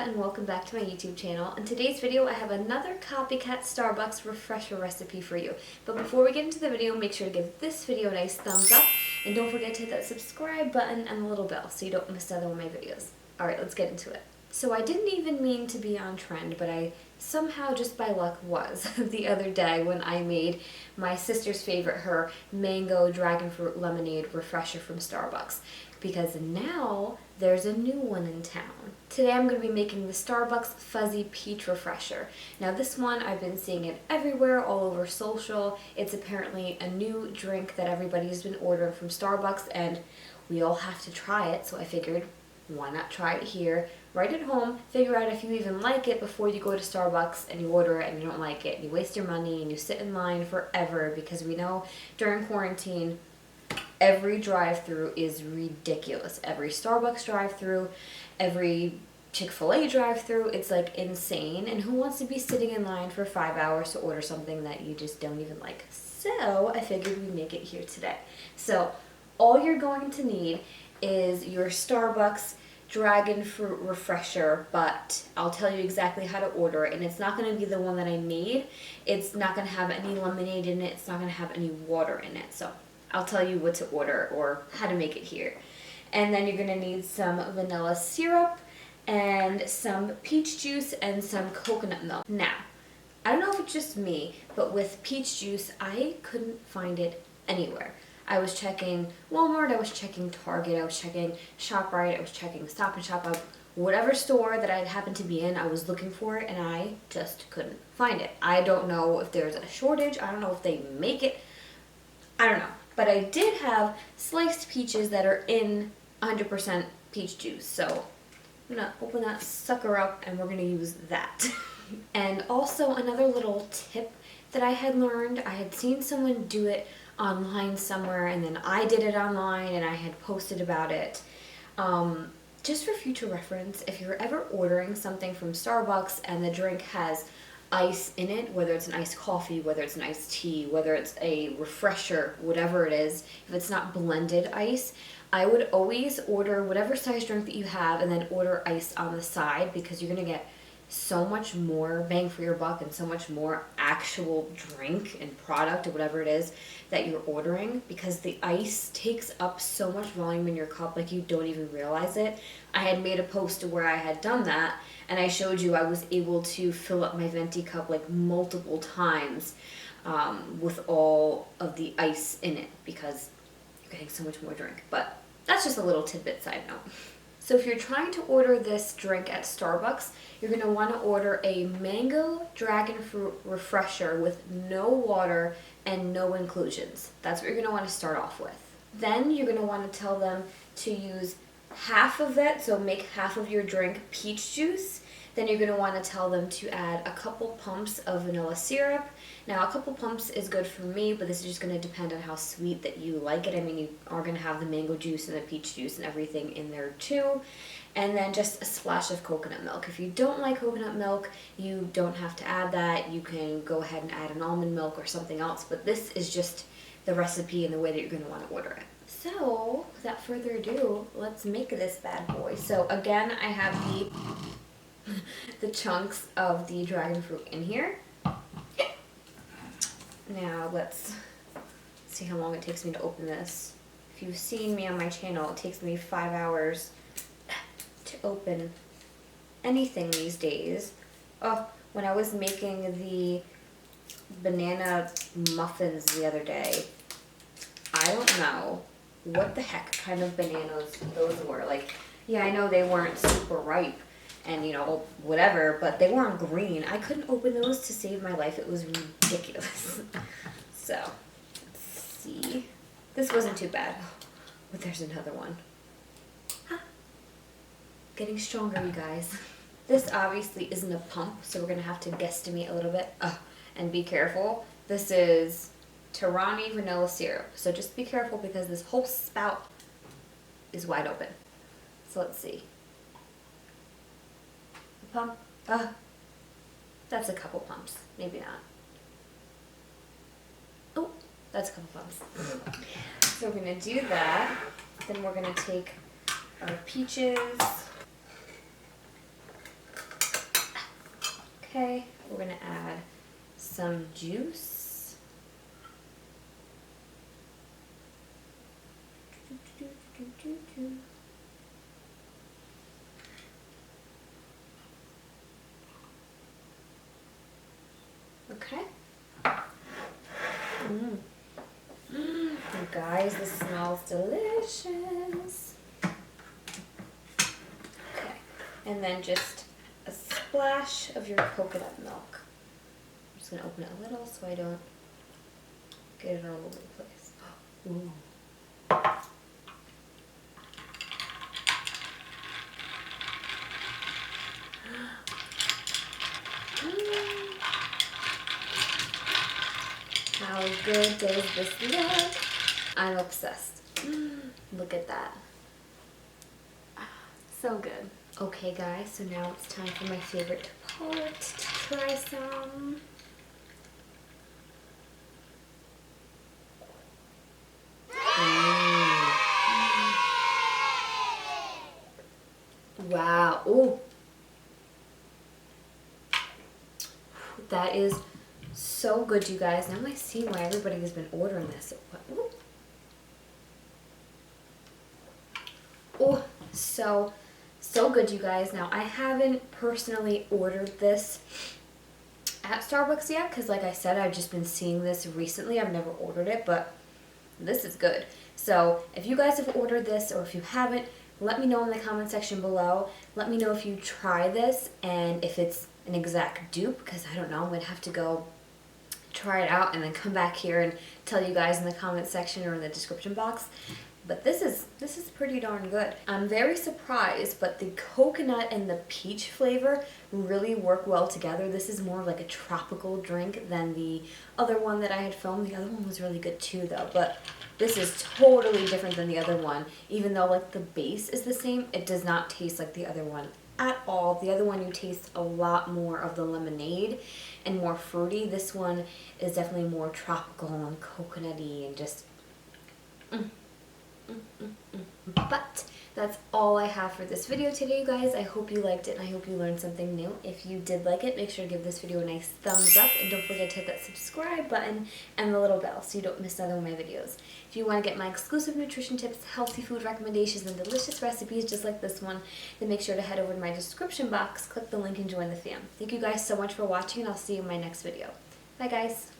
and welcome back to my YouTube channel. In today's video I have another Copycat Starbucks refresher recipe for you. But before we get into the video, make sure to give this video a nice thumbs up and don't forget to hit that subscribe button and the little bell so you don't miss another one of my videos. Alright, let's get into it. So I didn't even mean to be on trend, but I somehow just by luck was the other day when I made my sister's favorite, her Mango Dragonfruit Lemonade Refresher from Starbucks. Because now there's a new one in town. Today I'm going to be making the Starbucks Fuzzy Peach Refresher. Now this one, I've been seeing it everywhere, all over social. It's apparently a new drink that everybody's been ordering from Starbucks and we all have to try it, so I figured, why not try it here, right at home, figure out if you even like it before you go to Starbucks and you order it and you don't like it, and you waste your money and you sit in line forever because we know during quarantine, every drive-thru is ridiculous. Every Starbucks drive-thru, every Chick-fil-A drive-thru, it's like insane. And who wants to be sitting in line for 5 hours to order something that you just don't even like? So I figured we'd make it here today. So all you're going to need is your Starbucks Dragonfruit Refresher, but I'll tell you exactly how to order it, and it's not going to be the one that I made. It's not going to have any lemonade in it. It's not going to have any water in it. So I'll tell you what to order or how to make it here. And then you're going to need some vanilla syrup and some peach juice and some coconut milk. Now, I don't know if it's just me, but with peach juice, I couldn't find it anywhere. I was checking Walmart, I was checking Target, I was checking ShopRite, I was checking Stop and Shop, whatever store that I happened to be in, I was looking for it and I just couldn't find it. I don't know if there's a shortage, I don't know if they make it, I don't know. But I did have sliced peaches that are in 100% peach juice, so I'm gonna open that sucker up and we're gonna use that. And also another little tip that I had learned, I had seen someone do it online somewhere and then I did it online and I had posted about it. Just for future reference, if you're ever ordering something from Starbucks and the drink has ice in it, whether it's an iced coffee, whether it's an iced tea, whether it's a refresher, whatever it is, if it's not blended ice, I would always order whatever size drink that you have and then order ice on the side because you're going to get so much more bang for your buck and so much more actual drink and product or whatever it is that you're ordering, because the ice takes up so much volume in your cup like you don't even realize it. I had made a post where I had done that and I showed you I was able to fill up my Venti cup like multiple times with all of the ice in it because you're getting so much more drink. But that's just a little tidbit side note. So if you're trying to order this drink at Starbucks, you're going to want to order a Mango Dragonfruit Refresher with no water and no inclusions. That's what you're going to want to start off with. Then you're going to want to tell them to use half of it, so make half of your drink peach juice. Then you're going to want to tell them to add a couple pumps of vanilla syrup. Now, a couple pumps is good for me, but this is just going to depend on how sweet that you like it. I mean, you are going to have the mango juice and the peach juice and everything in there too. And then just a splash of coconut milk. If you don't like coconut milk, you don't have to add that. You can go ahead and add an almond milk or something else, but this is just the recipe and the way that you're going to want to order it. So, without further ado, let's make this bad boy. So again, I have the chunks of the dragon fruit in here. Now let's see how long it takes me to open this. If you've seen me on my channel, it takes me 5 hours to open anything these days. Oh, when I was making the banana muffins the other day, I don't know what the heck kind of bananas those were. Like, yeah, I know they weren't super ripe and, you know, whatever, but they weren't green. I couldn't open those to save my life. It was ridiculous. So, let's see. This wasn't too bad. But there's another one. Huh. Getting stronger, you guys. This obviously isn't a pump, so we're going to have to guesstimate a little bit. And be careful. This is Torani vanilla syrup. So just be careful because this whole spout is wide open. So let's see. Pump. That's a couple pumps. Maybe not. Oh, that's a couple pumps. So we're going to do that. Then we're going to take our peaches Okay, we're gonna add some juice. Okay. You guys, this smells delicious. Okay, and then just a splash of your coconut milk. I'm just gonna open it a little so I don't get it all over the place. Ooh. How good does this look? I'm obsessed. Look at that. So good. Okay guys, so now it's time for my favorite part to try some. Wow. Ooh. That is so good, you guys. Now I see why everybody has been ordering this. Ooh. Oh, so good, you guys. Now, I haven't personally ordered this at Starbucks yet because, like I said, I've just been seeing this recently. I've never ordered it, but this is good. So, if you guys have ordered this or if you haven't, let me know in the comment section below. Let me know if you try this and if it's an exact dupe, because I don't know. I'm going to have to go try it out and then come back here and tell you guys in the comment section or in the description box. But this is pretty darn good. I'm very surprised, but the coconut and the peach flavor really work well together. This is more like a tropical drink than the other one that I had filmed. The other one was really good too though, but this is totally different than the other one. Even though like the base is the same, it does not taste like the other one at all. The other one you taste a lot more of the lemonade and more fruity. This one is definitely more tropical and coconutty and just But that's all I have for this video today, you guys. I hope you liked it and I hope you learned something new. If you did like it, make sure to give this video a nice thumbs up and don't forget to hit that subscribe button and the little bell so you don't miss another one of my videos. If you want to get my exclusive nutrition tips, healthy food recommendations, and delicious recipes just like this one, then make sure to head over to my description box, click the link, and join the fam. Thank you guys so much for watching, and I'll see you in my next video. Bye, guys.